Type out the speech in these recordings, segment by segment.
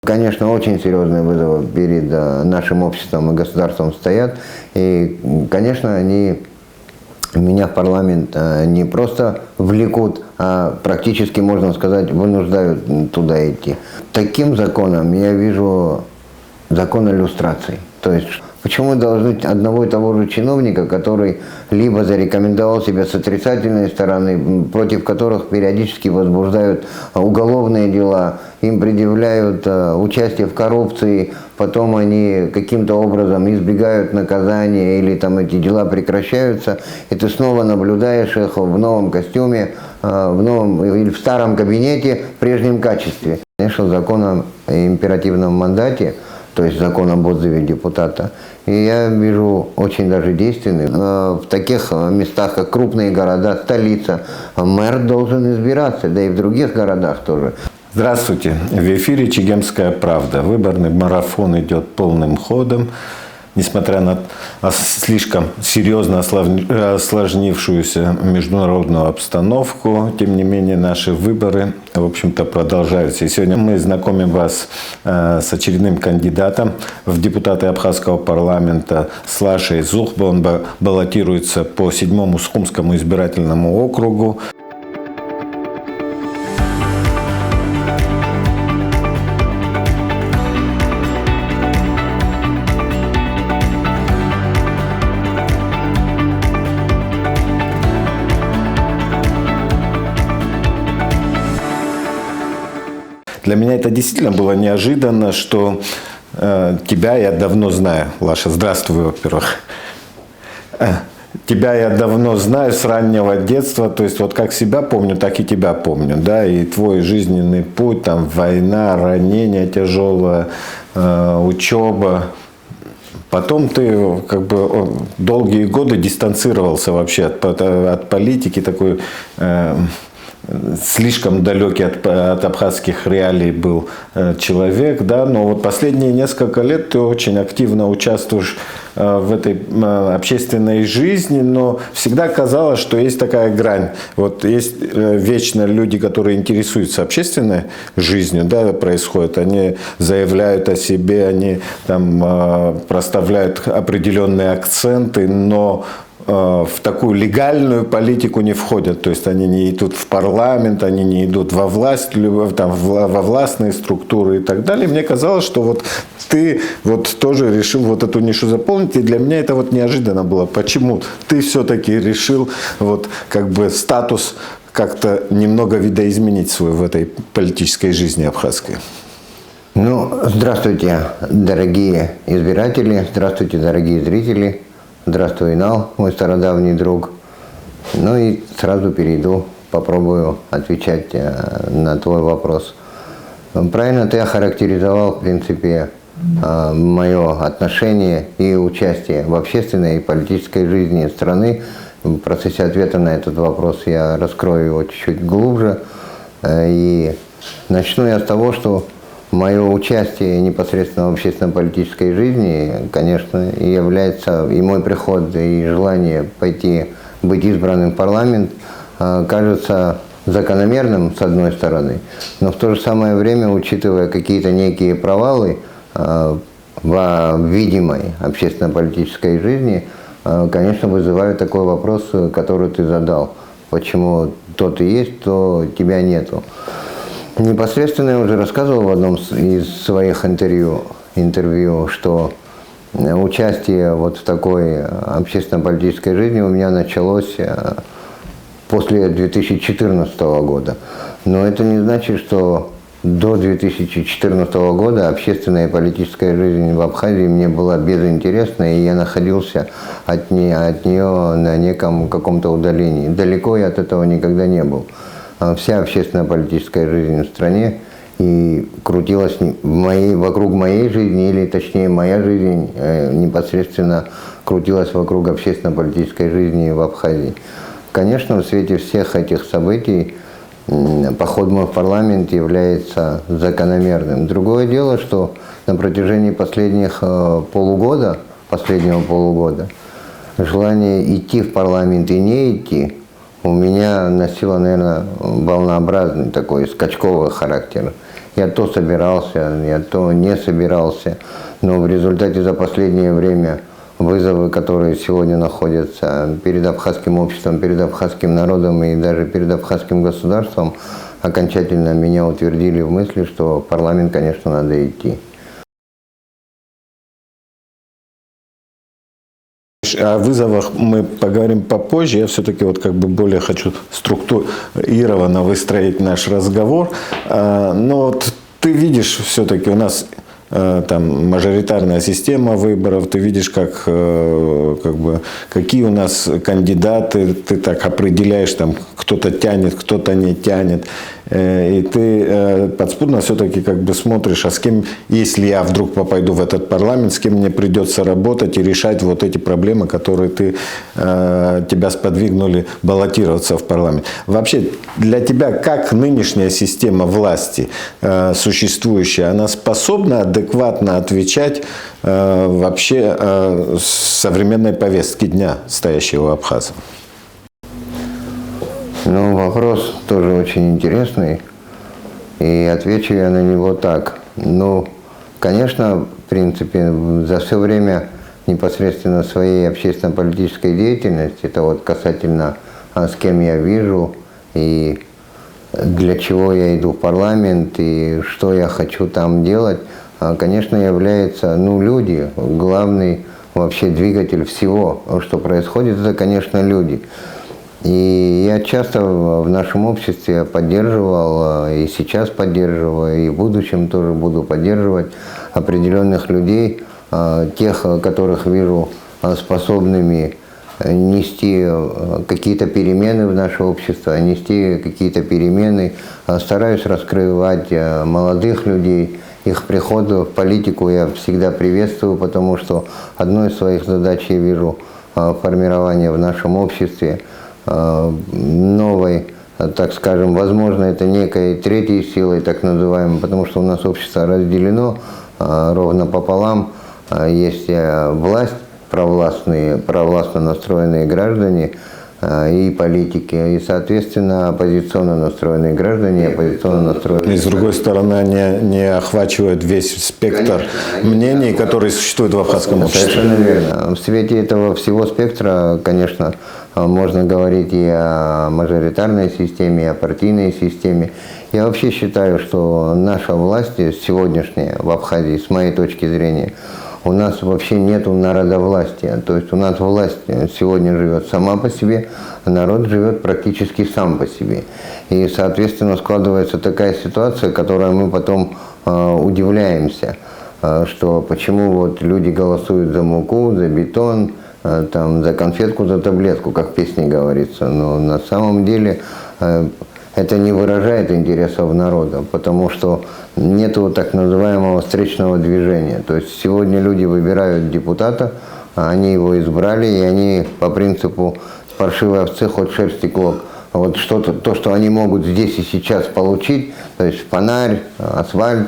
Конечно, очень серьезные вызовы перед нашим обществом и государством стоят. И, конечно, они меня в парламент не просто влекут, а практически, можно сказать, вынуждают туда идти. Таким законом я вижу закон о люстрации. То есть, почему должны одного и того же чиновника, который либо зарекомендовал себя с отрицательной стороны, против которых периодически возбуждают уголовные дела, им предъявляют участие в коррупции, потом они каким-то образом избегают наказания или там эти дела прекращаются, и ты снова наблюдаешь их в новом костюме, в новом или в старом кабинете в прежнем качестве. Конечно, закон о императивном мандате, то есть закон об отзыве депутата. И я вижу очень даже действенный. В таких местах, как крупные города, столица, мэр должен избираться, да и в других городах тоже. Здравствуйте. В эфире «Чегемская правда». Выборный марафон идет полным ходом. Несмотря на слишком серьезно осложнившуюся международную обстановку, тем не менее наши выборы, в общем-то, продолжаются. И сегодня мы знакомим вас с очередным кандидатом в депутаты Абхазского парламента Слашей Зухба. Он баллотируется по 7-му Схумскому избирательному округу. Для меня это действительно было неожиданно, что тебя я давно знаю. Лаша, здравствуй, во-первых. Тебя я давно знаю с раннего детства, то есть вот как себя помню, так и тебя помню, да, и твой жизненный путь, там, война, ранение тяжелое, учеба. Потом ты как бы долгие годы дистанцировался вообще от политики, такой слишком далекий от абхазских реалий был человек, да, но вот последние несколько лет ты очень активно участвуешь в этой общественной жизни, но всегда казалось, что есть такая грань. Вот есть вечно люди, которые интересуются общественной жизнью, да, происходит, они заявляют о себе, они там проставляют определенные акценты, но в такую легальную политику не входят, то есть они не идут в парламент, они не идут во власть, там, во властные структуры и так далее. Мне казалось, что вот ты вот тоже решил вот эту нишу заполнить, и для меня это вот неожиданно было. Почему ты все-таки решил вот как бы статус как-то немного видоизменить свой в этой политической жизни абхазской? Ну, здравствуйте, дорогие избиратели, здравствуйте, дорогие зрители. Здравствуй, Инал, мой стародавний друг. Ну и сразу перейду, попробую отвечать на твой вопрос. Правильно ты охарактеризовал, в принципе, мое отношение и участие в общественной и политической жизни страны. В процессе ответа на этот вопрос я раскрою его чуть-чуть глубже. И начну я с того, что мое участие непосредственно в общественно-политической жизни, конечно, является и мой приход, и желание пойти быть избранным в парламент, кажется закономерным, с одной стороны, но в то же самое время, учитывая какие-то некие провалы в видимой общественно-политической жизни, конечно, вызывает такой вопрос, который ты задал. Почему то ты есть, то тебя нету. Непосредственно я уже рассказывал в одном из своих интервью, что участие вот в такой общественно-политической жизни у меня началось после 2014 года. Но это не значит, что до 2014 года общественная и политическая жизнь в Абхазии мне была безинтересна, и я находился от нее на неком каком-то удалении. Далеко я от этого никогда не был. Вся общественно-политическая жизнь в стране и крутилась вокруг моей жизни, или точнее моя жизнь непосредственно крутилась вокруг общественно-политической жизни в Абхазии. Конечно, в свете всех этих событий поход мой в парламент является закономерным. Другое дело, что на протяжении последнего полугода, желание идти в парламент и не идти у меня носило, наверное, волнообразный такой скачковый характер. я то собирался, я то не собирался. Но в результате за последнее время вызовы, которые сегодня находятся перед абхазским обществом, перед абхазским народом и даже перед абхазским государством, окончательно меня утвердили в мысли, что в парламент, конечно, надо идти. О вызовах мы поговорим попозже. Я все-таки вот как бы более хочу структурированно выстроить наш разговор. Но вот ты видишь, все-таки у нас там мажоритарная система выборов, ты видишь, какие у нас кандидаты, ты так определяешь, там кто-то тянет, кто-то не тянет. И ты подспудно все-таки как бы смотришь, а с кем, если я вдруг попаду в этот парламент, с кем мне придется работать и решать вот эти проблемы, которые тебя сподвигнули баллотироваться в парламент. Вообще, для тебя как нынешняя система власти существующая, она способна адекватно отвечать вообще современной повестке дня, стоящего у абхазов? Ну, вопрос тоже очень интересный, и отвечу я на него так. Ну, конечно, в принципе, за все время непосредственно своей общественно-политической деятельности, это вот касательно, с кем я вижу, и для чего я иду в парламент, и что я хочу там делать, конечно, является, люди, главный вообще двигатель всего, что происходит, это, конечно, люди. И я часто в нашем обществе поддерживал, и сейчас поддерживаю, и в будущем тоже буду поддерживать определенных людей, тех, которых вижу способными нести какие-то перемены в наше общество, нести какие-то перемены. Стараюсь раскрывать молодых людей. Их приход в политику я всегда приветствую, потому что одной из своих задач я вижу формирование в нашем обществе новой, так скажем, возможно, это некой третьей силой, так называемой, потому что у нас общество разделено ровно пополам. Есть власть, провластно настроенные граждане и политики, и, соответственно, оппозиционно настроенные граждане, оппозиционно настроенные... И, с другой стороны, они не охвачивают весь спектр мнений, которые существуют в абхазском обществе. Совершенно верно. В свете этого всего спектра, конечно, можно говорить и о мажоритарной системе, и о партийной системе. Я вообще считаю, что наша власть сегодняшняя в Абхазии, с моей точки зрения, у нас вообще нету народовластия. То есть у нас власть сегодня живет сама по себе, а народ живет практически сам по себе. И, соответственно, складывается такая ситуация, которой мы потом удивляемся, что почему вот люди голосуют за муку, за бетон, там, за конфетку, за таблетку, как в песне говорится. Но на самом деле это не выражает интересов народа, потому что нет так называемого встречного движения. То есть сегодня люди выбирают депутата, они его избрали, и они по принципу паршивой овцы хоть шерсти клок. Вот что-то, то, что они могут здесь и сейчас получить, то есть фонарь, асфальт,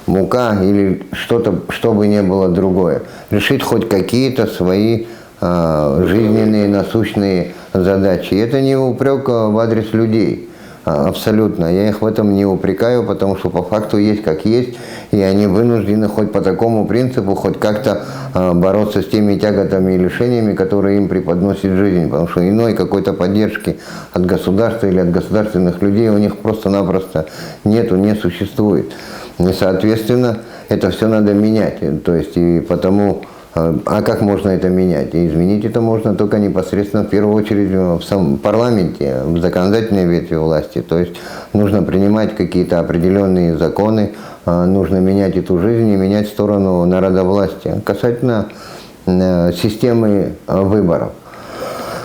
мука или что-то, что бы ни было другое. Решить хоть какие-то свои жизненные, насущные задачи. И это не упрек в адрес людей. Абсолютно. Я их в этом не упрекаю, потому что по факту есть как есть, и они вынуждены хоть по такому принципу, хоть как-то бороться с теми тяготами и лишениями, которые им преподносит жизнь, потому что иной какой-то поддержки от государства или от государственных людей у них просто-напросто нету, не существует. И, соответственно, это все надо менять. То есть, и потому... А как можно это менять? И изменить это можно только непосредственно, в первую очередь, в самом парламенте, в законодательной ветви власти. То есть нужно принимать какие-то определенные законы, нужно менять эту жизнь и менять сторону народовластия. Касательно системы выборов.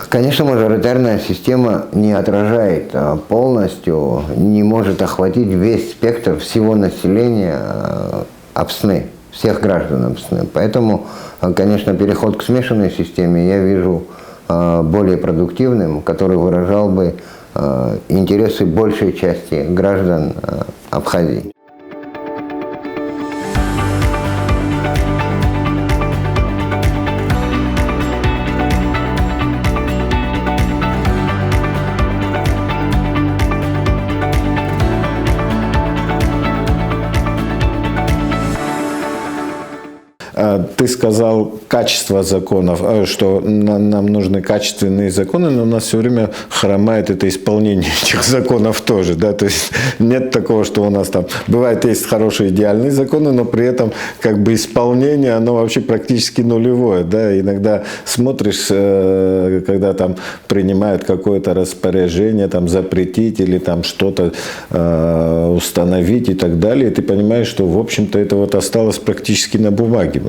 Конечно, мажоритарная система не отражает полностью, не может охватить весь спектр всего населения Апсны. Всех граждан Апсны. Поэтому, конечно, переход к смешанной системе я вижу более продуктивным, который выражал бы интересы большей части граждан Абхазии. ты сказал качество законов, что нам нужны качественные законы, но у нас все время хромает это исполнение этих законов тоже, да, то есть нет такого, что у нас там бывает есть хорошие идеальные законы, но при этом как бы исполнение, оно вообще практически нулевое, да, иногда смотришь, когда там принимают какое-то распоряжение, там запретить или там что-то установить и так далее, и ты понимаешь, что в общем-то это вот осталось практически на бумаге.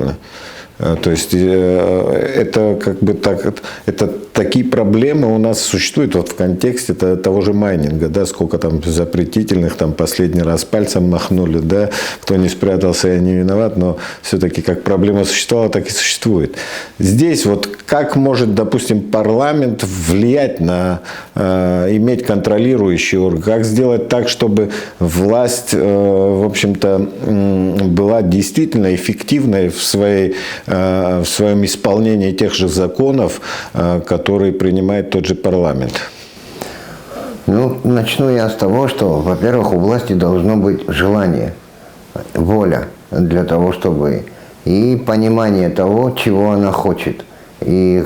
То есть это как бы так, это такие проблемы у нас существуют вот в контексте того же майнинга, да, сколько там запретительных, там последний раз пальцем махнули, да, кто не спрятался, я не виноват, но все-таки как проблема существовала, так и существует. Здесь вот как может, допустим, парламент влиять на, иметь контролирующий орган, как сделать так, чтобы власть, в общем-то, была действительно эффективной в своем исполнении тех же законов, которые принимает тот же парламент? Ну, начну я с того, что, во-первых, у власти должно быть желание, воля для того, чтобы и понимание того, чего она хочет, и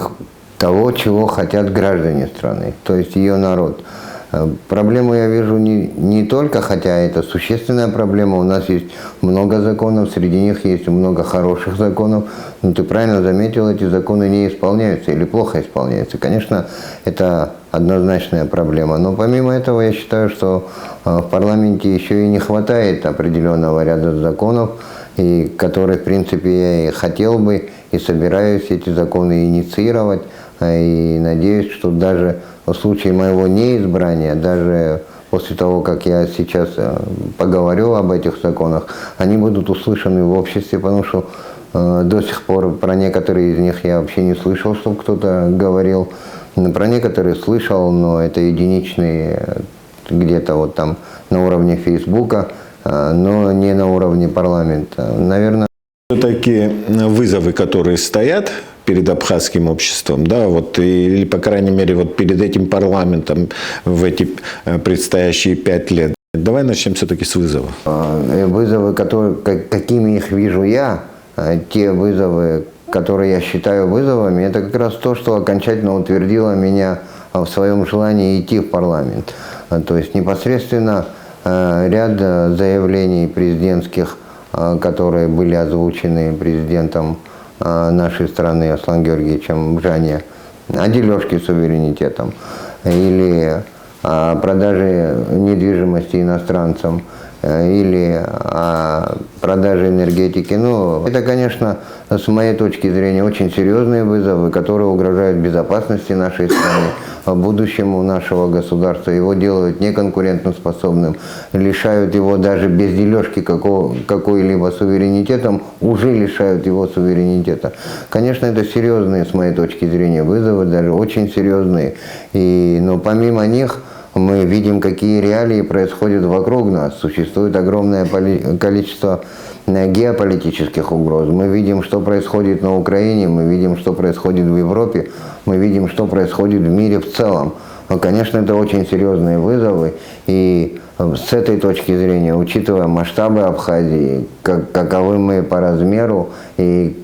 того, чего хотят граждане страны, то есть ее народ. Проблему я вижу не только, хотя это существенная проблема, у нас есть много законов, среди них есть много хороших законов, но ты правильно заметил, эти законы не исполняются или плохо исполняются. Конечно, это однозначная проблема, но помимо этого я считаю, что в парламенте еще и не хватает определенного ряда законов, и которые, в принципе, я и хотел бы, и собираюсь эти законы инициировать, и надеюсь, что даже в случае моего неизбрания, даже после того, как я сейчас поговорю об этих законах, они будут услышаны в обществе, потому что до сих пор про некоторые из них я вообще не слышал, чтобы кто-то говорил. Про некоторые слышал, но это единичные, где-то вот там на уровне Фейсбука, но не на уровне парламента. Наверное, Такие вызовы, которые стоят перед абхазским обществом, да, вот, или, по крайней мере, вот перед этим парламентом в эти предстоящие 5 лет. Давай начнем все-таки с вызовов. Вызовы, какими их вижу я, те вызовы, которые я считаю вызовами, это как раз то, что окончательно утвердило меня в своем желании идти в парламент. То есть непосредственно ряд заявлений президентских, которые были озвучены президентом нашей страны Аслан Георгиевичем Бжане, о дележке суверенитетом или о продаже недвижимости иностранцам, или о продаже энергетики. Ну, это, конечно, с моей точки зрения, очень серьезные вызовы, которые угрожают безопасности нашей страны, будущему нашего государства. Его делают неконкурентоспособным, лишают его даже без дележки какой-либо суверенитетом, уже лишают его суверенитета. Конечно, это серьезные, с моей точки зрения, вызовы, даже очень серьезные. Но помимо них, мы видим, какие реалии происходят вокруг нас. Существует огромное количество геополитических угроз. Мы видим, что происходит на Украине, мы видим, что происходит в Европе, мы видим, что происходит в мире в целом. Но, конечно, это очень серьезные вызовы. И с этой точки зрения, учитывая масштабы Абхазии, каковы мы по размеру и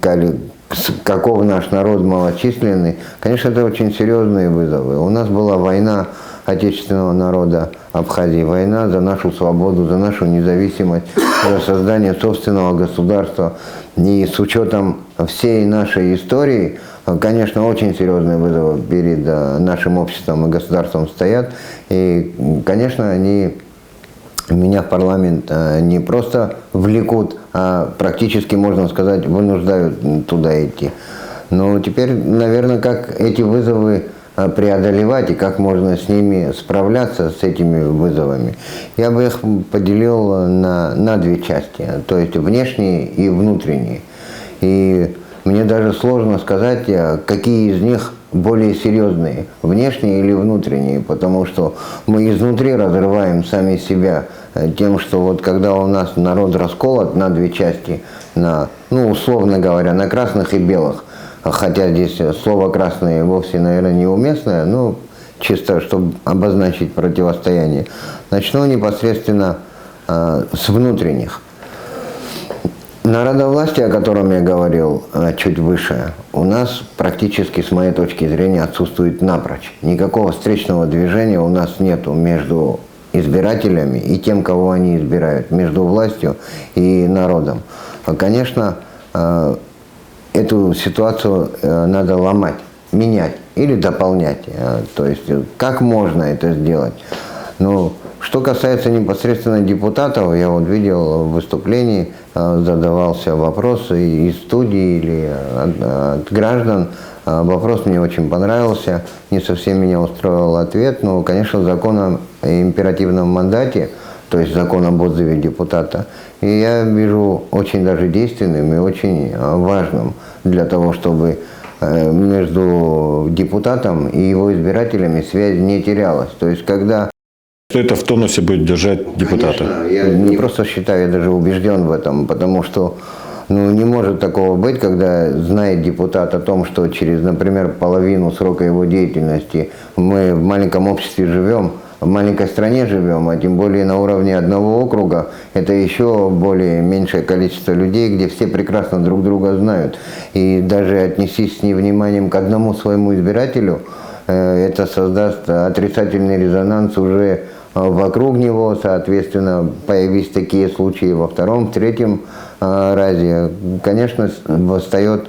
каков наш народ малочисленный, конечно, это очень серьезные вызовы. У нас была война отечественного народа Абхазии, война за нашу свободу, за нашу независимость, за создание собственного государства. И с учетом всей нашей истории, конечно, очень серьезные вызовы перед нашим обществом и государством стоят. И, конечно, они меня в парламент не просто влекут, а практически, можно сказать, вынуждают туда идти. Но теперь, наверное, как эти вызовы преодолевать и как можно с ними справляться, с этими вызовами, я бы их поделил на две части, то есть внешние и внутренние. И мне даже сложно сказать, какие из них более серьезные, внешние или внутренние, потому что мы изнутри разрываем сами себя тем, что вот когда у нас народ расколот на две части, условно говоря, на красных и белых, хотя здесь слово «красные» вовсе, наверное, неуместное, но чисто, чтобы обозначить противостояние. Начну непосредственно с внутренних. Народовластие, о котором я говорил чуть выше, у нас практически, с моей точки зрения, отсутствует напрочь. Никакого встречного движения у нас нету между избирателями и тем, кого они избирают, между властью и народом. Конечно, эту ситуацию надо ломать, менять или дополнять. То есть, как можно это сделать? Ну, что касается непосредственно депутатов, я вот видел в выступлении, задавался вопрос и из студии, или от граждан. Вопрос мне очень понравился, не совсем меня устроил ответ, но, конечно, закон о императивном мандате, то есть закон об отзыве депутата, и я вижу очень даже действенным и очень важным для того, чтобы между депутатом и его избирателями связь не терялась. То есть, когда... Что это в тонусе будет держать депутата? Конечно, я не просто считаю, я даже убежден в этом, потому что не может такого быть, когда знает депутат о том, что через, например, половину срока его деятельности мы в маленьком обществе живем, в маленькой стране живем, а тем более на уровне одного округа, это еще более меньшее количество людей, где все прекрасно друг друга знают. И даже отнесись с невниманием к одному своему избирателю, это создаст отрицательный резонанс уже вокруг него, соответственно, появились такие случаи во втором, в третьем разе. Конечно, восстает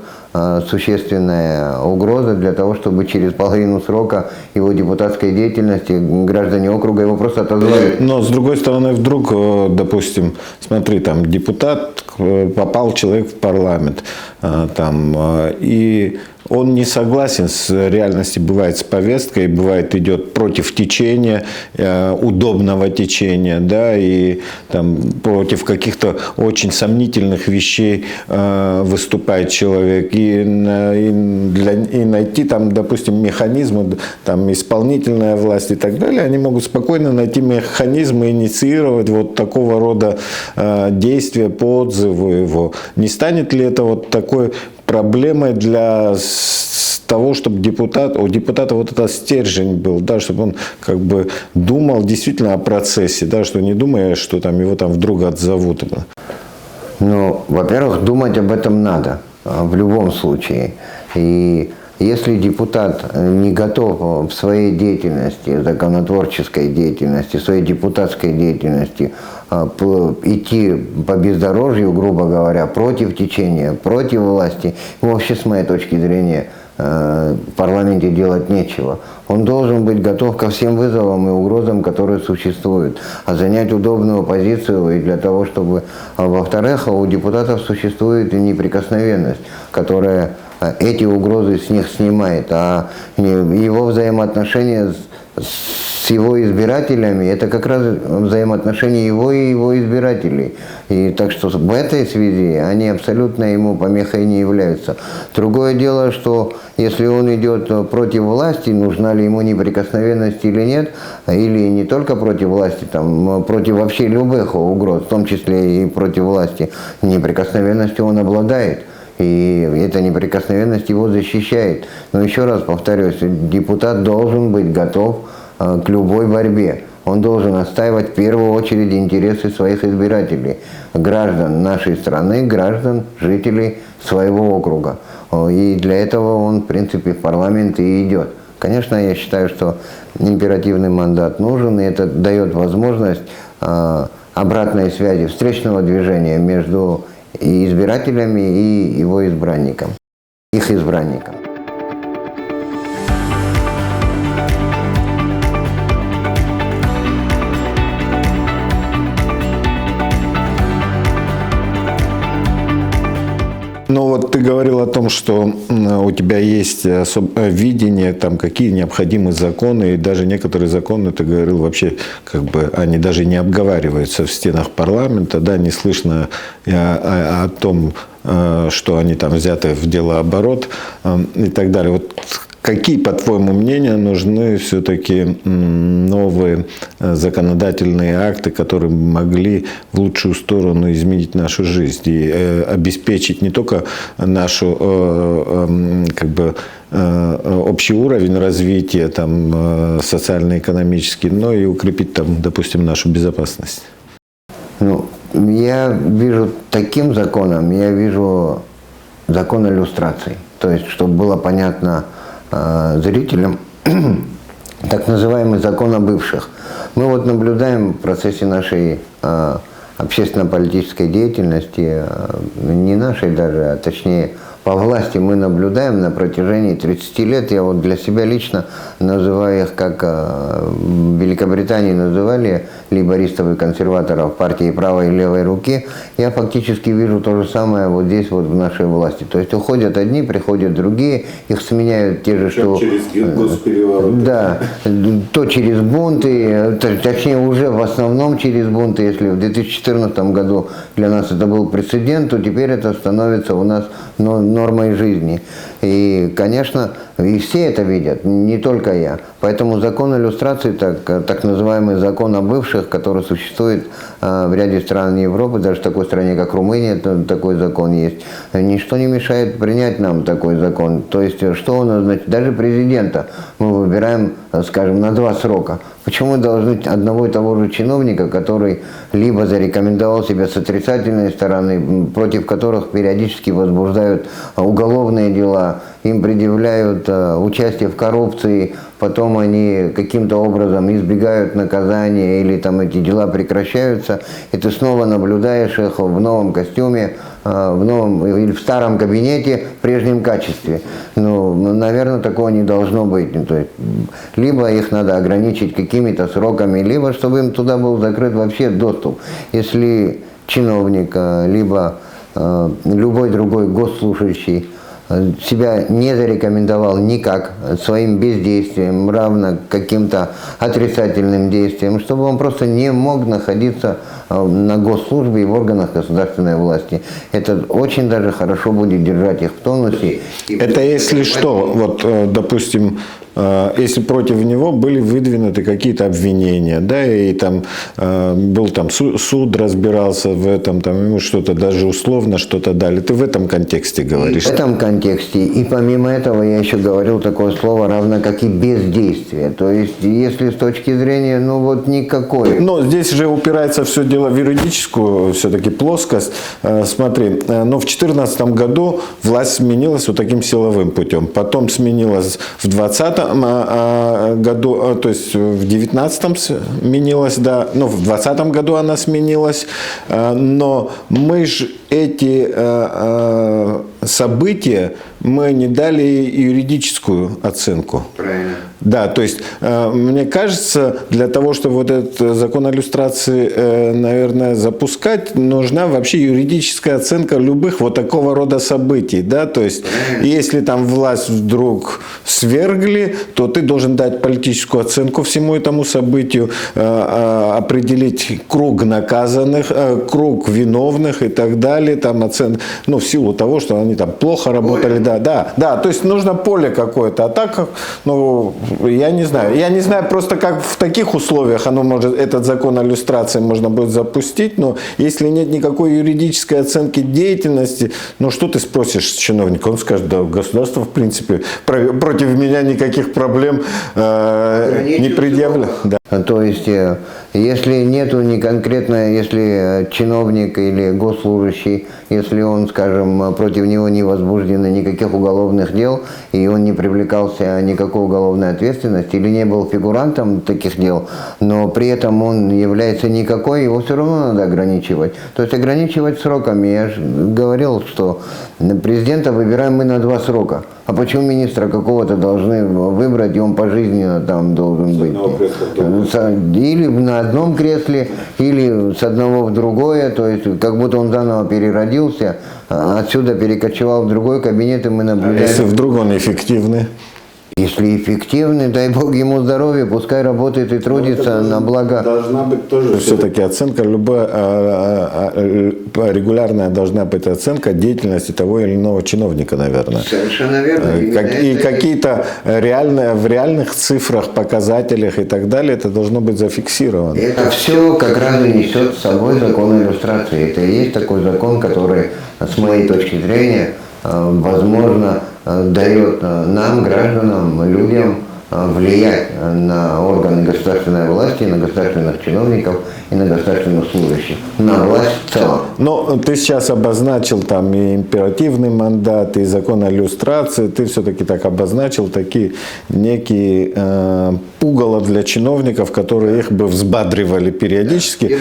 существенная угроза для того, чтобы через половину срока его депутатской деятельности граждане округа его просто отозвали. Но с другой стороны, вдруг, допустим, смотри, там депутат, попал человек в парламент, и он не согласен с реальностью, бывает с повесткой, бывает идет против течения, удобного течения, да, и там против каких-то очень сомнительных вещей выступает человек, и найти там, допустим, механизмы, там исполнительная власть и так далее, они могут спокойно найти механизмы, инициировать вот такого рода действия по отзыву его. Не станет ли это вот такой проблемой для того, чтобы у депутата вот этот стержень был, да, чтобы он как бы думал действительно о процессе, да, что не думая, что там его там вдруг отзовут. Ну, во-первых, думать об этом надо в любом случае. И если депутат не готов в своей деятельности, законотворческой деятельности, своей депутатской деятельности идти по бездорожью, грубо говоря, против течения, против власти, вообще, с моей точки зрения, в парламенте делать нечего. Он должен быть готов ко всем вызовам и угрозам, которые существуют, а занять удобную позицию и для того, чтобы... Во-вторых, у депутатов существует неприкосновенность, которая эти угрозы с них снимает, а его взаимоотношения с его избирателями, это как раз взаимоотношения его и его избирателей. И так что в этой связи они абсолютно ему помехой не являются. Другое дело, что если он идет против власти, нужна ли ему неприкосновенность или нет, или не только против власти, там, против вообще любых угроз, в том числе и против власти, неприкосновенностью он обладает. И эта неприкосновенность его защищает. Но еще раз повторюсь, депутат должен быть готов к любой борьбе. Он должен отстаивать в первую очередь интересы своих избирателей, граждан нашей страны, граждан, жителей своего округа. И для этого он, в принципе, в парламент и идет. Конечно, я считаю, что императивный мандат нужен, и это дает возможность обратной связи, встречного движения между и избирателями, и его избранником, их избранником. Ну вот ты говорил о том, что у тебя есть видение, там, какие необходимы законы, и даже некоторые законы, ты говорил, вообще как бы они даже не обговариваются в стенах парламента, да, не слышно о том, что они там взяты в делооборот и так далее. Вот какие, по твоему мнению, нужны все-таки новые законодательные акты, которые могли в лучшую сторону изменить нашу жизнь и обеспечить не только нашу как бы общий уровень развития, там, социально-экономический, но и укрепить, там, допустим, нашу безопасность? Ну, я вижу таким законом, я вижу закон иллюстраций. То есть, чтобы было понятно зрителям, так называемый закон о бывших. Мы вот наблюдаем в процессе нашей общественно-политической деятельности, не нашей даже, а точнее по власти мы наблюдаем на протяжении 30 лет. Я вот для себя лично называю их, как в Великобритании называли лейбористов и консерваторов партии правой и левой руки. Я фактически вижу то же самое вот здесь вот в нашей власти. То есть уходят одни, приходят другие, их сменяют те же, что... Через госпереворот. Да, то через бунты, точнее уже в основном через бунты. Если в 2014 году для нас это был прецедент, то теперь это становится у нас нормой жизни. И, конечно, и все это видят, не только я. Поэтому закон иллюстрации, так называемый закон о бывших, который существует в ряде стран Европы, даже в такой стране, как Румыния, такой закон есть, ничто не мешает принять нам такой закон. То есть, что он означает? Даже президента мы выбираем, скажем, на 2 срока. Почему должны одного и того же чиновника, который либо зарекомендовал себя с отрицательной стороны, против которых периодически возбуждают уголовные дела, им предъявляют участие в коррупции, потом они каким-то образом избегают наказания или там эти дела прекращаются, и ты снова наблюдаешь их в новом костюме, в новом или в старом кабинете в прежнем качестве. Ну, наверное, такого не должно быть. То есть, либо их надо ограничить какими-то сроками, либо чтобы им туда был закрыт вообще доступ. Если чиновник, либо любой другой госслужащий себя не зарекомендовал никак своим бездействием, равно каким-то отрицательным действием, чтобы он просто не мог находиться на госслужбе и в органах государственной власти. Это очень даже хорошо будет держать их в тонусе. Это если что, вот, допустим, если против него были выдвинуты какие-то обвинения, да, и там был там суд разбирался в этом, там ему что-то даже условно что-то дали. Ты в этом контексте говоришь? В этом контексте. И помимо этого я еще говорил такое слово, равно как и бездействие. То есть, если с точки зрения, ну вот никакой. Но здесь же упирается все дело в юридическую все-таки плоскость. Смотри, но в 2014 году власть сменилась вот таким силовым путем. Потом сменилась в 2020 году, то есть в 19-м сменилась, да, ну в 2020 году она сменилась, но мы же эти события мы не дали юридическую оценку. Правильно. Да, то есть, мне кажется, для того, чтобы вот этот закон о иллюстрации, наверное, запускать, нужна вообще юридическая оценка любых вот такого рода событий, да, то есть, если там власть вдруг свергли, то ты должен дать политическую оценку всему этому событию, определить круг наказанных, круг виновных и так далее, там оценка, ну, в силу того, что они там плохо работали, да, то есть нужно поле какое-то, а так, ну, я не знаю просто как в таких условиях оно может, этот закон о иллюстрации можно будет запустить, но если нет никакой юридической оценки деятельности, ну что ты спросишь чиновника, он скажет, да, государство в принципе против меня никаких проблем не предъявлено. Да. То есть, если нету не конкретно, если чиновник или госслужащий, если он, скажем, против него не возбуждено никаких уголовных дел, и он не привлекался никакой уголовной ответственности, или не был фигурантом таких дел, но при этом он является никакой, его все равно надо ограничивать. То есть ограничивать сроками. Я же говорил, что президента выбираем мы на 2 срока. А почему министра какого-то должны выбрать, и он пожизненно там должен быть? Или на одном кресле, или с одного в другое, то есть как будто он заново переродился, отсюда перекочевал в другой кабинет, и мы наблюдаем. Если вдруг он эффективный? Если эффективный, дай Бог ему здоровья, пускай работает и трудится на благо. Должна быть тоже все-таки оценка, любая регулярная должна быть оценка деятельности того или иного чиновника, наверное. Совершенно верно. И какие-то реальные, в реальных цифрах, показателях и так далее, это должно быть зафиксировано. Это все как раз и несет с собой закон иллюстрации. Это и есть такой закон, который, с моей точки зрения, возможно, дает нам, гражданам, людям влиять на органы государственной власти, на государственных чиновников и на государственных служащих, на власть в целом. Но ты сейчас обозначил там и императивный мандат, и закон о иллюстрации, ты все-таки так обозначил такие некие пугало для чиновников, которые их бы взбадривали периодически,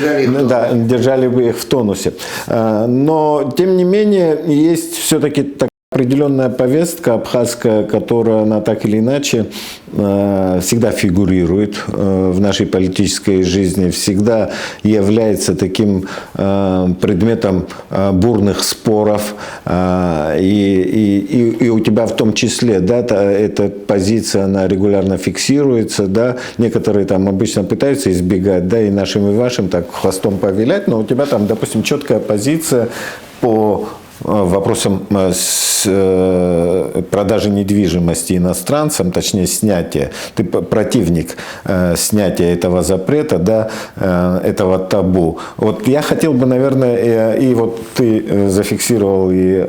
держали бы их в тонусе. Но, тем не менее, есть все-таки такая определенная повестка абхазская, которая она так или иначе всегда фигурирует в нашей политической жизни, всегда является таким предметом бурных споров. И у тебя в том числе, да, эта позиция, она регулярно фиксируется, да, некоторые там обычно пытаются избегать, да, и нашим, и вашим так хвостом повилять, но у тебя там, допустим, четкая позиция по вопросам продажи недвижимости иностранцам, точнее снятия, ты противник снятия этого запрета, да, этого табу. Вот я хотел бы, наверное, и вот ты зафиксировал и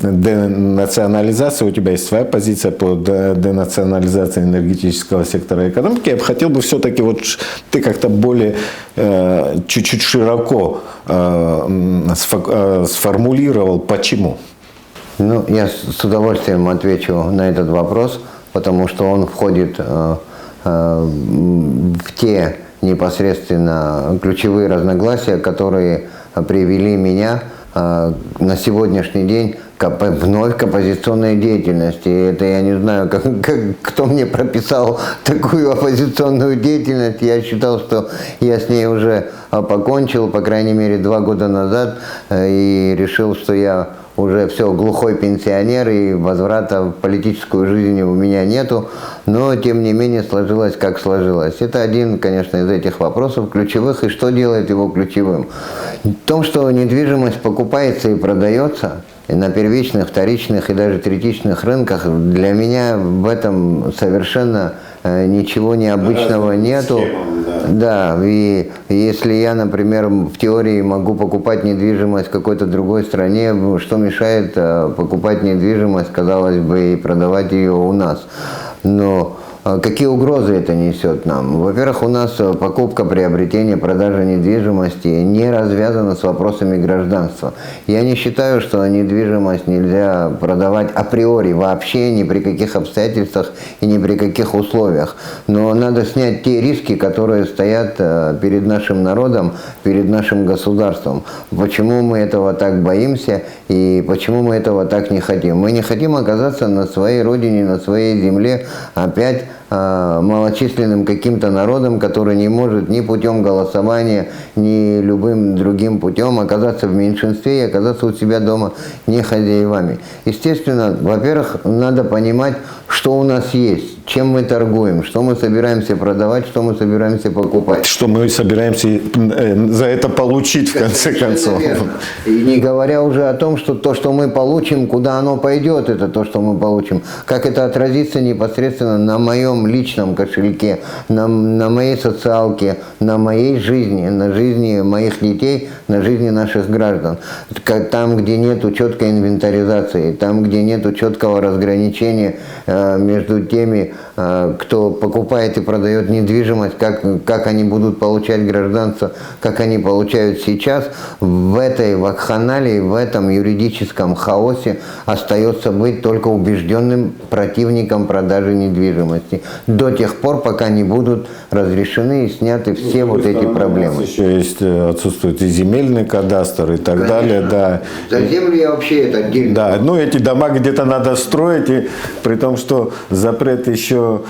денационализация, у тебя есть своя позиция по денационализации энергетического сектора экономики. Я бы хотел бы все-таки, вот ты как-то более, чуть-чуть широко сформулировал, почему. Ну, я с удовольствием отвечу на этот вопрос, потому что он входит в те непосредственно ключевые разногласия, которые привели меня на сегодняшний день вновь к оппозиционной деятельности. И это я не знаю, кто мне прописал такую оппозиционную деятельность. Я считал, что я с ней уже покончил, по крайней мере, 2 года назад, и решил, что я уже все, глухой пенсионер, и возврата в политическую жизнь у меня нету, но тем не менее сложилось, как сложилось. Это один, конечно, из этих вопросов ключевых, и что делает его ключевым? В том, что недвижимость покупается и продается, и на первичных, вторичных и даже третичных рынках, для меня в этом совершенно ничего необычного нету. Да, и если я, например, в теории могу покупать недвижимость в какой-то другой стране, что мешает покупать недвижимость, казалось бы, и продавать ее у нас? Но какие угрозы это несет нам? Во-первых, у нас покупка, приобретение, продажа недвижимости не развязана с вопросами гражданства. Я не считаю, что недвижимость нельзя продавать априори вообще, ни при каких обстоятельствах и ни при каких условиях. Но надо снять те риски, которые стоят перед нашим народом, перед нашим государством. Почему мы этого так боимся и почему мы этого так не хотим? Мы не хотим оказаться на своей родине, на своей земле опять малочисленным каким-то народом, который не может ни путем голосования, ни любым другим путем оказаться в меньшинстве и оказаться у себя дома не хозяевами. Естественно, во-первых, надо понимать, что у нас есть, чем мы торгуем, что мы собираемся продавать, что мы собираемся покупать. Что мы собираемся за это получить, в конце концов. И не говоря уже о том, что то, что мы получим, куда оно пойдет, это то, что мы получим. Как это отразится непосредственно на моем личном кошельке, на моей социалке, на моей жизни, на жизни моих детей, на жизни наших граждан. Там, где нет четкой инвентаризации, там, где нет четкого разграничения между теми, кто покупает и продает недвижимость, как они будут получать гражданство, как они получают сейчас, в этой вакханалии, в этом юридическом хаосе остается быть только убежденным противником продажи недвижимости. До тех пор, пока не будут разрешены и сняты все вот эти проблемы. Еще есть, отсутствует и земельный кадастр и так далее. Да. За землю я вообще это отдельно. Да, ну эти дома где-то надо строить, и при том, что запрет еще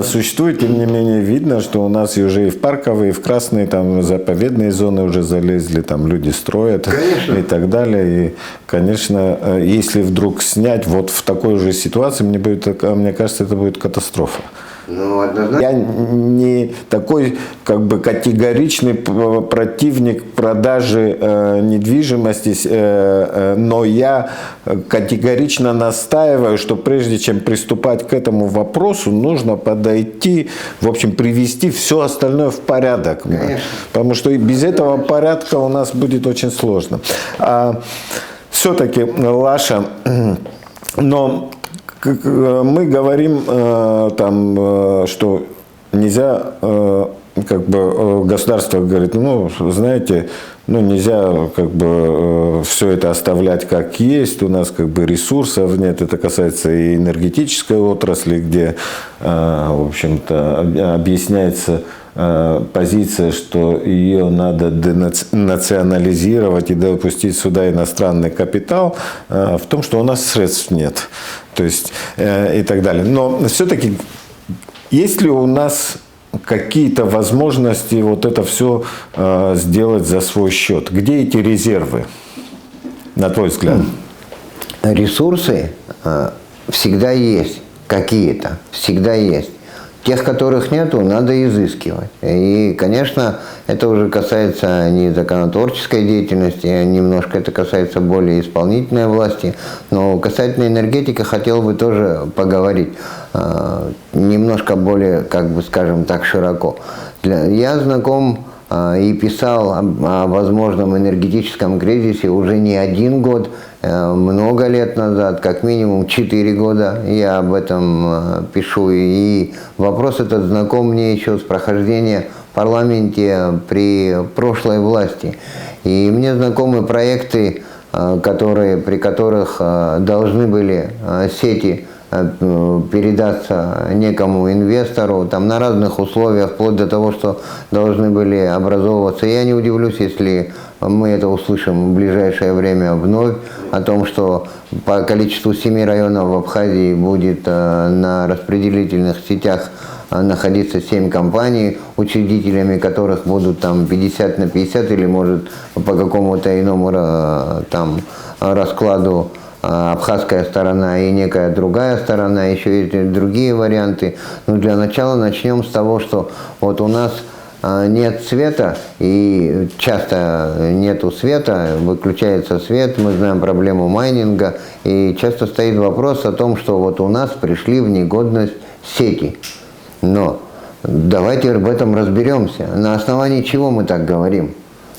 существует, тем не менее видно, что у нас уже и в парковые, и в красные там заповедные зоны уже залезли, там люди строят. Конечно. И так далее. И, конечно, если вдруг снять вот в такой же ситуации, мне кажется, это будет катастрофа. Ну, однозначно. Я не такой как бы категоричный противник продажи недвижимости, но я категорично настаиваю, что прежде чем приступать к этому вопросу, нужно подойти, в общем, привести все остальное в порядок. Конечно. Потому что без этого порядка у нас будет очень сложно. Все-таки, Лаша, но мы говорим там, что нельзя, как бы государство говорит, ну, знаете, ну, нельзя как бы все это оставлять как есть, у нас как бы ресурсов нет, это касается и энергетической отрасли, где, в общем-то, объясняется позиция, что ее надо денационализировать и допустить сюда иностранный капитал, в том, что у нас средств нет, то есть и так далее. Но все-таки есть ли у нас какие-то возможности вот это все сделать за свой счет? Где эти резервы, на твой взгляд? Ресурсы всегда есть, какие-то, всегда есть. Тех, которых нету, надо изыскивать. И, конечно, это уже касается не законотворческой деятельности, немножко это касается более исполнительной власти. Но касательно энергетики хотел бы тоже поговорить немножко более, как бы скажем так, широко. Я знаком и писал о возможном энергетическом кризисе уже не 1 год, много лет назад, как минимум 4 года я об этом пишу. И вопрос этот знаком мне еще с прохождения в парламенте при прошлой власти. И мне знакомы проекты, при которых должны были сети передаться некому инвестору, там на разных условиях, вплоть до того, что должны были образовываться. Я не удивлюсь, если мы это услышим в ближайшее время вновь, о том, что по количеству 7 районов в Абхазии будет на распределительных сетях находиться 7 компаний, учредителями которых будут там 50 на 50 или может по какому-то иному там раскладу абхазская сторона и некая другая сторона, еще и другие варианты. Но для начала начнем с того, что вот у нас нет света, и часто нету света, выключается свет, мы знаем проблему майнинга, и часто стоит вопрос о том, что вот у нас пришли в негодность сети. Но давайте в этом разберемся. На основании чего мы так говорим?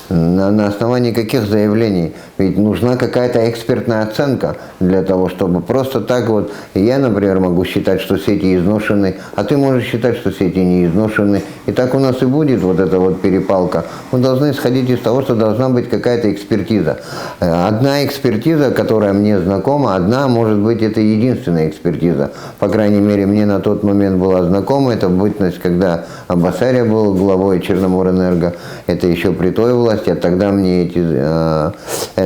На основании каких заявлений? Ведь нужна какая-то экспертная оценка для того, чтобы просто так вот... Я, например, могу считать, что сети изношены, а ты можешь считать, что сети не изношены. И так у нас и будет вот эта вот перепалка. Мы должны исходить из того, что должна быть какая-то экспертиза. Одна экспертиза, которая мне знакома, одна, может быть, это единственная экспертиза. По крайней мере, мне на тот момент была знакома. Это бытность, когда Басария был главой Черноморэнерго. Это еще при той власти. А тогда мне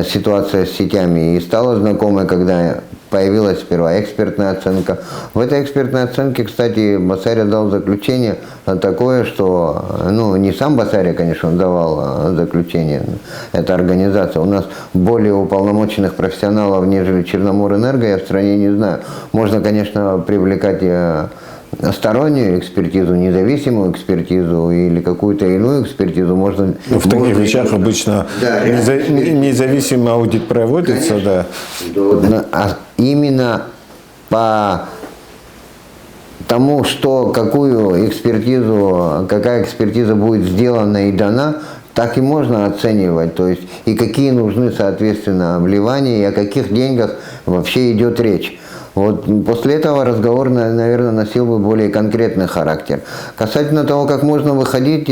ситуация с сетями и стала знакомой, когда появилась сперва экспертная оценка. В этой экспертной оценке, кстати, Басария дал заключение такое, что, ну, не сам Басария, конечно, он давал заключение, это организация. У нас более уполномоченных профессионалов, нежели Черноморэнерго, я в стране не знаю. Можно, конечно, привлекать стороннюю экспертизу, независимую экспертизу или какую-то иную экспертизу можно... Ну, в таких вещах обычно независимый аудит проводится, да. А именно по тому, что какая экспертиза будет сделана и дана, так и можно оценивать, то есть и какие нужны, соответственно, вливания, и о каких деньгах вообще идет речь. Вот после этого разговор, наверное, носил бы более конкретный характер. Касательно того, как можно выходить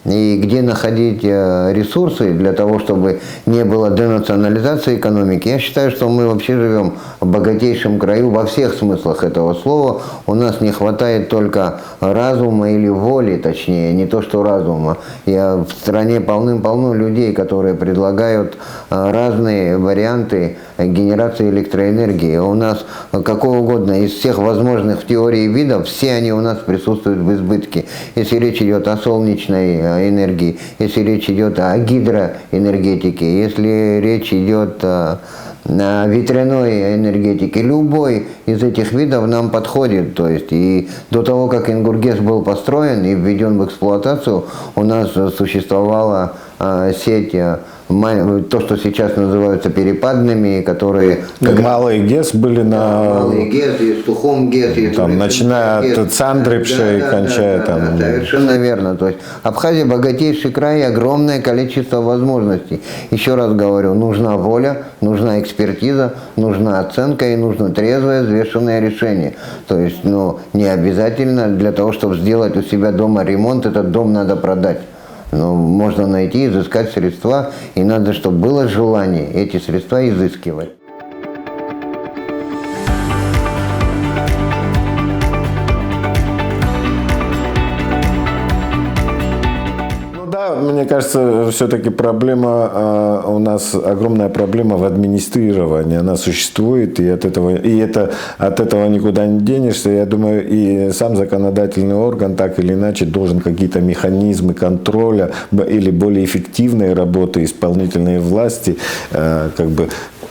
и где находить ресурсы для того, чтобы не было денационализации экономики, я считаю, что мы вообще живем в богатейшем краю во всех смыслах этого слова. У нас не хватает только разума или воли, точнее, не то что разума. В стране полным-полно людей, которые предлагают разные варианты генерации электроэнергии. У нас какого угодно, из всех возможных в теории видов, все они у нас присутствуют в избытке. Если речь идет о солнечной энергии, если речь идет о гидроэнергетике, если речь идет о ветряной энергетике, любой из этих видов нам подходит. То есть и до того, как Ингургес был построен и введен в эксплуатацию, у нас существовала сеть, то, что сейчас называются перепадными, которые... Малые ГЭС были на... Малые ГЭС, и Сухом ГЭС, и там, начиная от Цандрипша и кончая там... Совершенно верно. То есть Абхазия богатейший край, огромное количество возможностей. Еще раз говорю, нужна воля, нужна экспертиза, нужна оценка и нужно трезвое, взвешенное решение. То есть, не обязательно для того, чтобы сделать у себя дома ремонт, этот дом надо продать. Но можно найти, изыскать средства, и надо, чтобы было желание эти средства изыскивать. Мне кажется, все-таки проблема, у нас огромная проблема в администрировании. Она существует, и от этого никуда не денешься. Я думаю, и сам законодательный орган так или иначе должен какие-то механизмы контроля или более эффективной работы исполнительной власти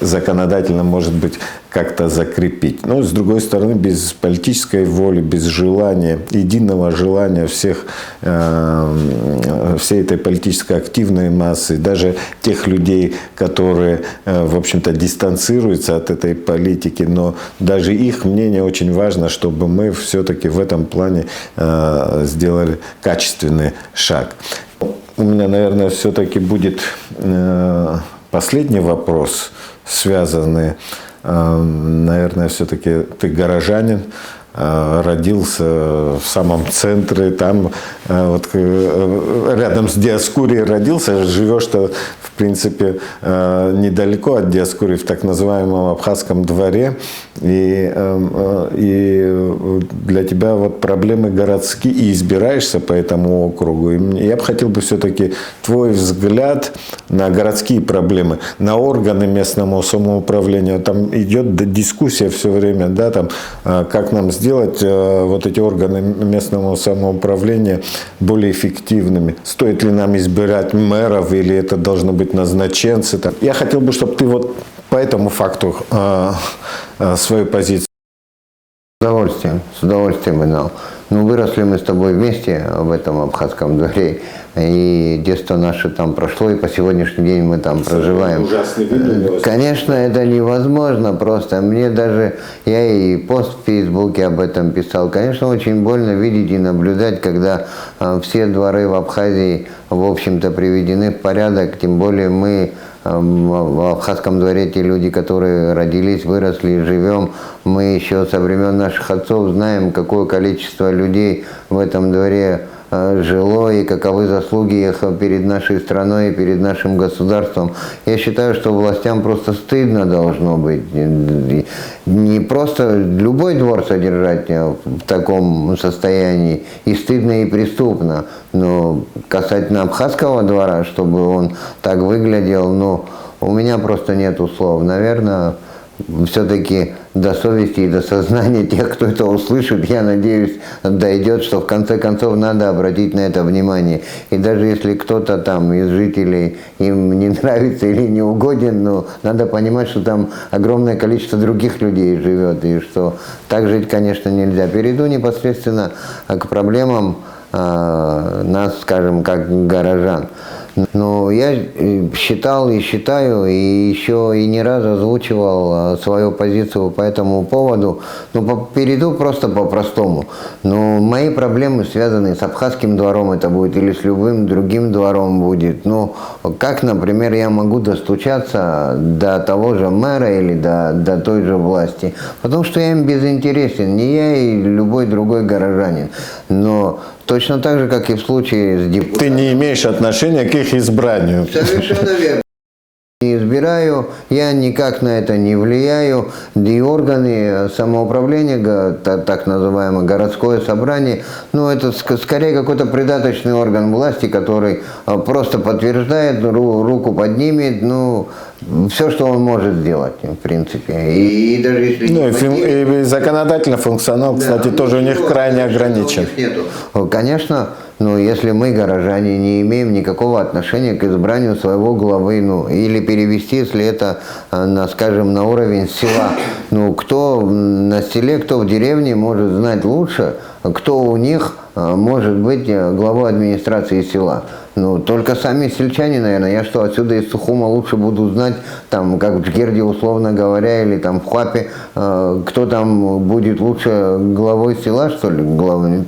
законодательно, может быть, как-то закрепить. Но, с другой стороны, без политической воли, без желания, единого желания всей этой политической активной массы, даже тех людей, которые, в общем-то, дистанцируются от этой политики, но даже их мнение очень важно, чтобы мы все-таки в этом плане сделали качественный шаг. У меня, наверное, все-таки будет последний вопрос, связанный, наверное, все-таки ты горожанин, родился в самом центре, там рядом с Диоскурией родился, живешь-то, в принципе, недалеко от Диоскурии, в так называемом Абхазском дворе, и для тебя проблемы городские, и избираешься по этому округу. И я бы хотел все-таки твой взгляд на городские проблемы, на органы местного самоуправления. Там идет дискуссия все время, да, там, как нам сделать эти органы местного самоуправления более эффективными. Стоит ли нам избирать мэров, или это должно быть назначенцы. Я хотел бы, чтобы ты по этому факту свою позицию. С удовольствием, Инал. Выросли мы с тобой вместе в этом Абхазском дворе, и детство наше там прошло, и по сегодняшний день мы там проживаем. Конечно, это невозможно просто. Я и пост в Фейсбуке об этом писал. Конечно, очень больно видеть и наблюдать, когда все дворы в Абхазии, в общем-то, приведены в порядок, тем более мы в Абхазском дворе, те люди, которые родились, выросли и живем, мы еще со времен наших отцов знаем, какое количество людей в этом дворе жило и каковы заслуги их перед нашей страной и перед нашим государством. Я считаю, что властям просто стыдно должно быть. Не просто любой двор содержать в таком состоянии, и стыдно, и преступно. Но касательно Абхазского двора, чтобы он так выглядел, у меня просто нету слов. Наверное, все-таки до совести и до сознания тех, кто это услышит, я надеюсь, дойдет, что в конце концов надо обратить на это внимание. И даже если кто-то там из жителей им не нравится или не угоден, надо понимать, что там огромное количество других людей живет, и что так жить, конечно, нельзя. Перейду непосредственно к проблемам нас, скажем, как горожан. Но я считал и считаю, и еще и не раз озвучивал свою позицию по этому поводу. Перейду просто по-простому. Мои проблемы связаны с Абхазским двором, это будет, или с любым другим двором будет. Как, например, я могу достучаться до того же мэра или до той же власти? Потому что я им безинтересен, не я и любой другой горожанин. Но точно так же, как и в случае с депутатом. Ты не имеешь отношения к их избранию. Совершенно верно. Не избираю, я никак на это не влияю, и органы самоуправления, так называемое городское собрание, это скорее какой-то придаточный орган власти, который просто подтверждает, руку поднимет, все, что он может сделать, в принципе. И даже если и законодательный функционал, кстати, тоже у них крайне ограничен. Конечно, если мы, горожане, не имеем никакого отношения к избранию своего главы, или перевести, если это, скажем, на уровень села, кто на селе, кто в деревне может знать лучше, кто у них может быть главой администрации села. Ну, только сами сельчане, наверное. Я что, отсюда из Сухума лучше буду знать, там, как в Джгерде, условно говоря, или там в Хуапе, кто там будет лучше главой села, что ли?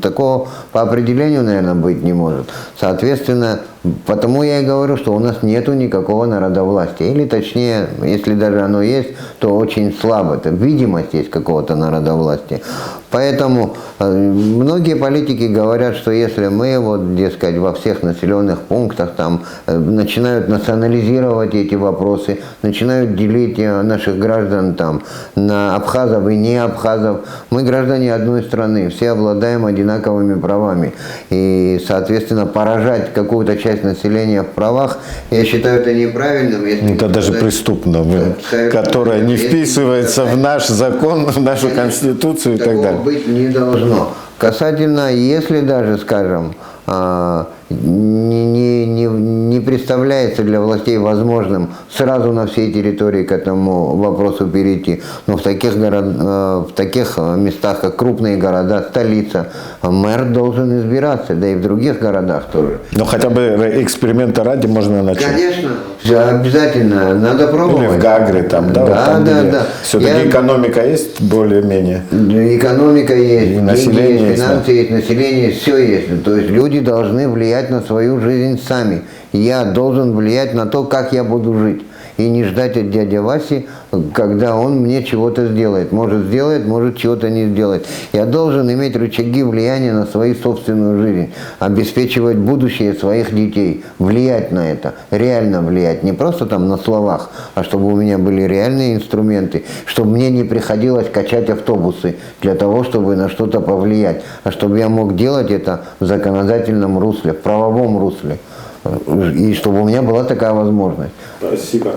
Такого по определению, наверное, быть не может. Соответственно, потому я и говорю, что у нас нету никакого народовластия. Или точнее, если даже оно есть, то очень слабо. Это видимость есть какого-то народовластия. Поэтому многие политики говорят, что если мы, вот, дескать, во всех населенных пунктах там начинают национализировать эти вопросы, начинают делить наших граждан там на абхазов и не абхазов, мы граждане одной страны, все обладаем одинаковыми правами. И, соответственно, поражать какую-то часть населения в правах, я считаю это неправильным. Если это даже преступно, которое не вписывается в наш закон, в нашу конституцию и так далее. Быть не должно. Касательно, если даже, скажем, не представляется для властей возможным сразу на всей территории к этому вопросу перейти. Но в таких местах, как крупные города, столица, мэр должен избираться, да и в других городах тоже. Но хотя бы эксперимента ради можно начать. Конечно, обязательно, надо пробовать. Или в Гагре там, да? Да, вот там, да. Все-таки экономика есть более-менее. Экономика есть, население деньги есть, есть, финансы есть, население есть, все есть. То есть люди должны влиять на свою жизнь сами. Я должен влиять на то, как я буду жить. И не ждать от дяди Васи, когда он мне чего-то сделает. Может сделает, может чего-то не сделать. Я должен иметь рычаги влияния на свою собственную жизнь, обеспечивать будущее своих детей, влиять на это, реально влиять. Не просто там на словах, а чтобы у меня были реальные инструменты, чтобы мне не приходилось качать автобусы для того, чтобы на что-то повлиять, а чтобы я мог делать это в законодательном русле, в правовом русле. И чтобы у меня была такая возможность. Спасибо.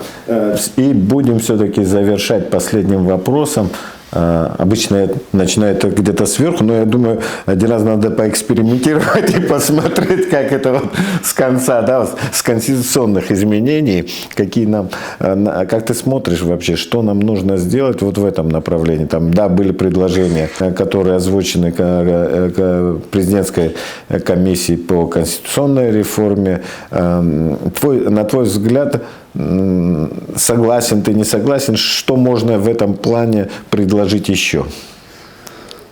И будем все-таки завершать последним вопросом. Обычно я начинаю это где-то сверху, но я думаю, один раз надо поэкспериментировать и посмотреть, как это вот с конца, да, вот с конституционных изменений, какие нам, как ты смотришь вообще, что нам нужно сделать вот в этом направлении. Там, да, были предложения, которые озвучены президентской комиссией по конституционной реформе. На твой взгляд, согласен ты, не согласен, что можно в этом плане предложить еще?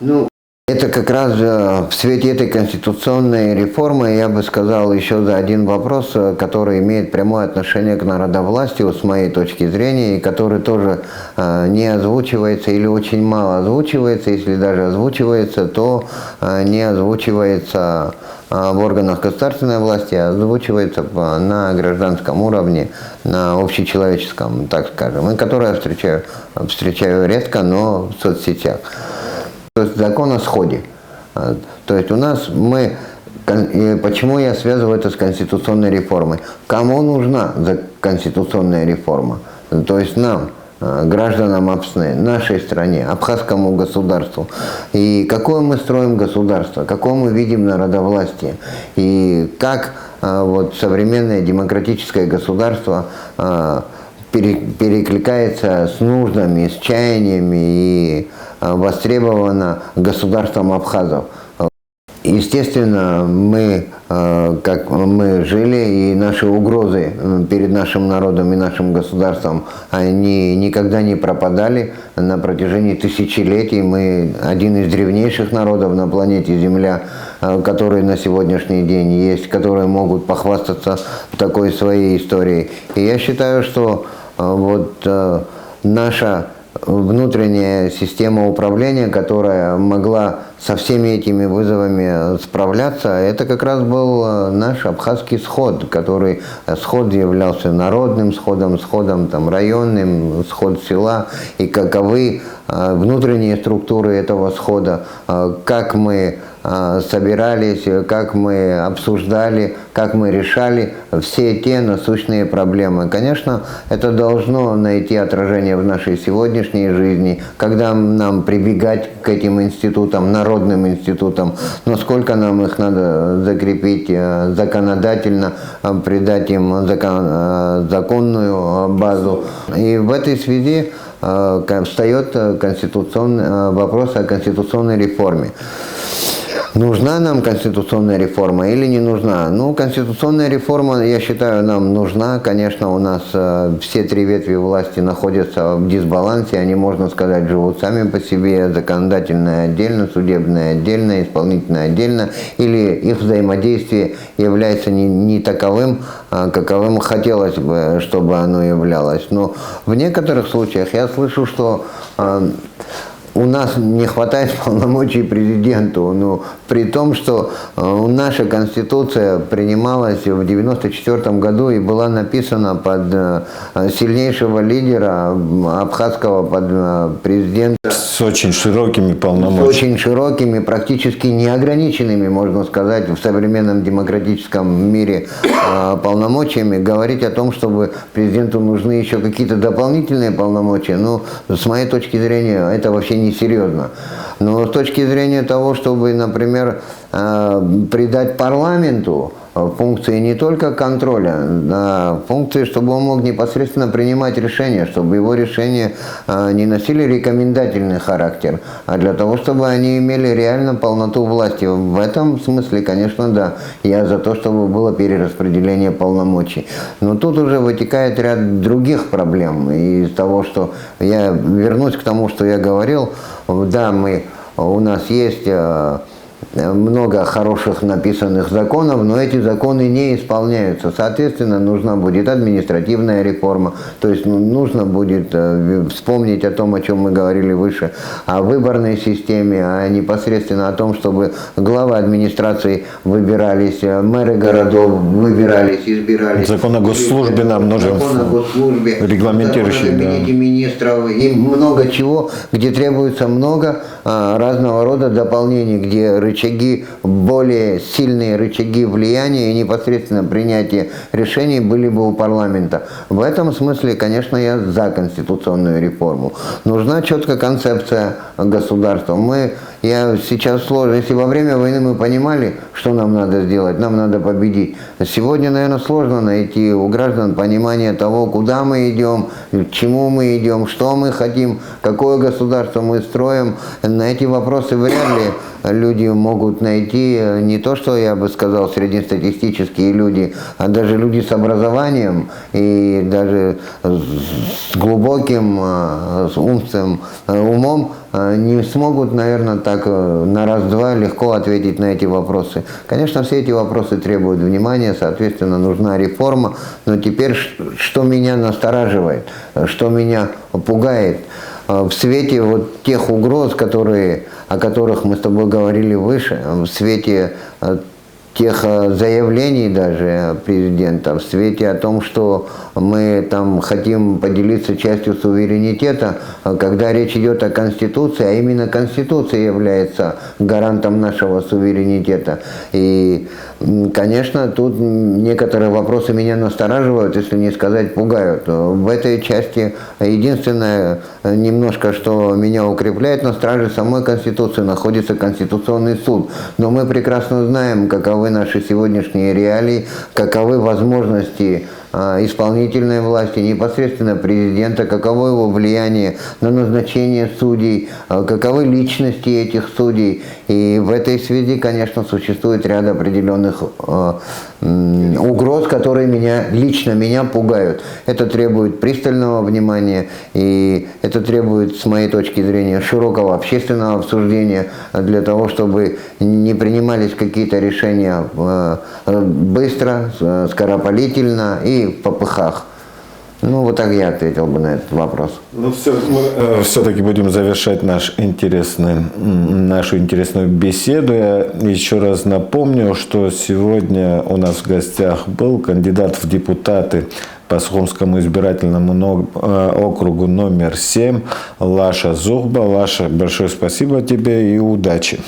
Ну, это как раз в свете этой конституционной реформы я бы сказал еще за один вопрос, который имеет прямое отношение к народовластию с моей точки зрения, и который тоже не озвучивается или очень мало озвучивается, если даже озвучивается, то не озвучивается в органах государственной власти, а озвучивается на гражданском уровне, на общечеловеческом, так скажем, и которое я встречаю редко, но в соцсетях. То есть закон о сходе. То есть у нас почему я связываю это с конституционной реформой? Кому нужна конституционная реформа? То есть нам, гражданам Апсны, нашей стране, абхазскому государству. И какое мы строим государство, какое мы видим народовластие, и как вот современное демократическое государство перекликается с нуждами, с чаяниями и востребовано государством абхазов. Естественно, как мы жили, и наши угрозы перед нашим народом и нашим государством, они никогда не пропадали на протяжении тысячелетий. Мы один из древнейших народов на планете Земля, которые на сегодняшний день есть, которые могут похвастаться такой своей историей. И я считаю, что вот наша внутренняя система управления, которая могла со всеми этими вызовами справляться, это как раз был наш абхазский сход, который сход являлся народным сходом, сходом там, районным, сход села, и каковы внутренние структуры этого схода, как мы собирались, как мы обсуждали, как мы решали все те насущные проблемы. Конечно, это должно найти отражение в нашей сегодняшней жизни, когда нам прибегать к этим институтам, народным институтам, но сколько нам их надо закрепить законодательно, придать им законную базу. И в этой связи встает вопрос о конституционной реформе. Нужна нам конституционная реформа или не нужна? Ну, конституционная реформа, я считаю, нам нужна. Конечно, у нас все три ветви власти находятся в дисбалансе. Они, можно сказать, живут сами по себе. Законодательная отдельно, судебная отдельно, исполнительная отдельно. Или их взаимодействие является не таковым, каковым хотелось бы, чтобы оно являлось. Но в некоторых случаях я слышу, что у нас не хватает полномочий президенту, но при том, что наша Конституция принималась в 1994 году и была написана под сильнейшего лидера абхазского, под президента. С очень широкими С полномочиями. очень широкими, практически неограниченными, можно сказать, в современном демократическом мире полномочиями. Говорить о том, чтобы президенту нужны еще какие-то дополнительные полномочия, ну, с моей точки зрения, это вообще несерьезно. Но с точки зрения того, чтобы, например, придать парламенту функции не только контроля, а функции, чтобы он мог непосредственно принимать решения, чтобы его решения не носили рекомендательный характер, а для того, чтобы они имели реально полноту власти. В этом смысле, конечно, да, я за то, чтобы было перераспределение полномочий. Но тут уже вытекает ряд других проблем. И из того, что я вернусь к тому, что я говорил, да, у нас есть много хороших написанных законов, но эти законы не исполняются. Соответственно, нужна будет административная реформа, то есть нужно будет вспомнить о том, о чем мы говорили выше, о выборной системе, а непосредственно о том, чтобы главы администрации выбирались, мэры городов выбирались, избирались. Закон о госслужбе нам нужен. Закон о госслужбе, Регламентирующий, закон о кабинете министров и много чего, где требуется много разного рода дополнений, где рычаги, более сильные рычаги влияния и непосредственно принятия решений были бы у парламента. В этом смысле, конечно, я за конституционную реформу. Нужна четкая концепция государства. Я сейчас сложно. Если во время войны мы понимали, что нам надо сделать, нам надо победить. Сегодня, наверное, сложно найти у граждан понимание того, куда мы идем, к чему мы идем, что мы хотим, какое государство мы строим. На эти вопросы вряд ли люди могут найти не то, что я бы сказал, среднестатистические люди, а даже люди с образованием и даже с глубоким с умственным умом не смогут, наверное, так на раз-два легко ответить на эти вопросы. Конечно, все эти вопросы требуют внимания, соответственно, нужна реформа. Но теперь, что меня настораживает, что меня пугает, в свете вот тех угроз, о которых мы с тобой говорили выше, в свете тех заявлений даже президента, в свете о том, что мы там хотим поделиться частью суверенитета, когда речь идет о Конституции, а именно Конституция является гарантом нашего суверенитета. И, конечно, тут некоторые вопросы меня настораживают, если не сказать пугают. В этой части единственное немножко, что меня укрепляет, на страже самой Конституции находится Конституционный суд. Но мы прекрасно знаем, каковы наши сегодняшние реалии, каковы возможности исполнительной власти, непосредственно президента, каково его влияние на назначение судей, каковы личности этих судей. И в этой связи, конечно, существует ряд определенных угроз, которые лично меня пугают. Это требует пристального внимания, и это требует, с моей точки зрения, широкого общественного обсуждения для того, чтобы не принимались какие-то решения быстро, скоропалительно и в попыхах. Ну, вот так я ответил бы на этот вопрос. Ну, все, мы все-таки будем завершать нашу интересную беседу. Я еще раз напомню, что сегодня у нас в гостях был кандидат в депутаты по Сухумскому избирательному округу номер 7 Лаша Зухба. Лаша, большое спасибо тебе и удачи.